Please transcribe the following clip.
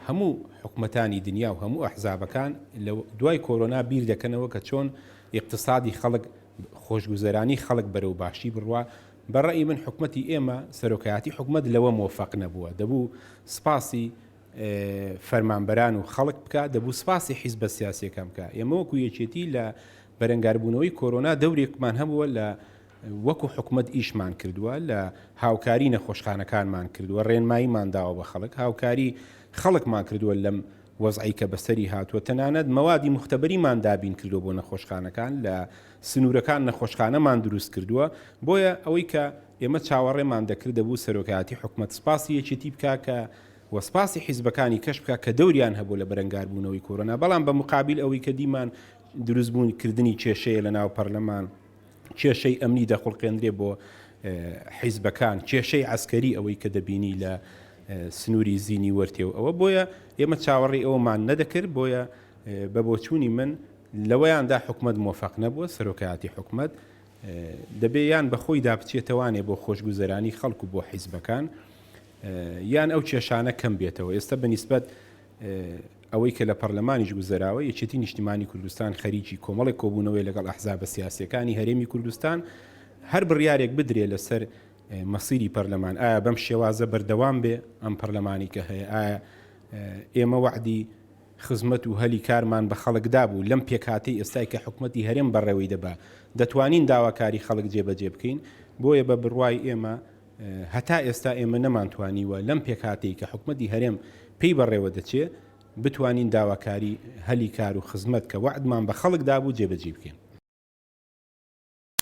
هەموو حکومەتانی دنیا و هەموو ئەحزابەکان لە دوای کۆرۆنا بیر دەکەنەوە کە چۆن اقتصادی خەڵک خۆشگوزەرانی خەڵک بەرەو باشی بڕوا. بەڕێی من حکومەتی ئێمە سەرۆکایەتی حکومەت لەوە مۆفەق نەبووە، دەبوو سپاسی فەرمانبەران و خەڵک بکە، دەبوو سپاسی حیزبە سیاسیەکان بکە. ئێمە وەکو یەکێتی لە بەرەنگاربوونەوەی کۆرۆنا دەورێکمان هەبووە لە وەکو حکومەت ئیشمان کردووە، لە هاوکاری نەخۆشخانەکانمان کردووە، ڕێنماییمان داوە بە خەڵک، هاوکاری خەڵکمان کردووە لەم وەزعی کە بەسەری هاتووە. تەنانەت مەوادی مختبەریمان دابین کردووە بۆ نەخۆشخانەکان، لە سنوورەکان نەخۆشخانەمان دروست کردووە. بۆیە ئەوەی کە ئێمە چاوەڕێمان دەکرد دەبوو سەرۆکایەتی حکومەت سپاسی یەکێتی بکە کە وەسپاسی حیزبەکانی کەش بکە کە دەوریان هەبوو لە بەرەنگاربوونەوەی کۆرۆنا. بەڵام بە مقابل ئەوەی کە دیمان دروستبوون کردنی کێشەیە لە ناو پەرلەمان، کێشەی ئەمنی دەخڵقێنرێ بۆ حیزبەکان، کێشەی عەسکەری ئەوەی کە دەبینی لە سنووری زینی وەرتێ و ئەوە. بۆیە ئێمە چاوەڕێی ئەومان نەدەکرد. بۆیە بە بۆچوونی من لەوەیاندا حکومەت مۆفەق نەبووە. سەرۆکایەتی حکومەت دەبێ یان بەخۆی دابچێتەوانێ بۆ خۆشگوزەرانی خەڵکو بۆ حیزبەکان، یان ئەو کێشانە کەم بێتەوە. ئێستا بەنیسبەت ئەوەی کە لە پەرلەمانیش گوزەراوە، یەکێتی نیشتیمانی کوردستان خەریکی کۆمەڵێک کۆبوونەوەی لەگەڵ ئەحزابە سیاسیەکانی هەرێمی کوردستان هەر بڕیارێک بدرێ لەسەر مەسیری پەرلەمان. ئایا بەم شێوازە بەردەوام بێ ئەم پەرلەمانی کە هەیە؟ ئایا ئێمە وعدی خزمەت و هەلی کارمان بە خەڵکدا بوو لەم پێکهاتەی ئێستای کە حکومەتی هەرێم بەڕێوەی دەبا دەتوانین داواکاری خەڵک جێبەجێ بکەین؟ بۆیە بە بڕوای ئێمە هەتا ئێستا ئێمە نەمانتوانیوە لەم پێکهاتەی کە حکومەتی هەرێم پێی بەڕێوە دەچێ بتوانین داواکاری هەلی کار و خزمەت کە وعدمان بە خەڵکدا بوو جێبەجێ بکەین.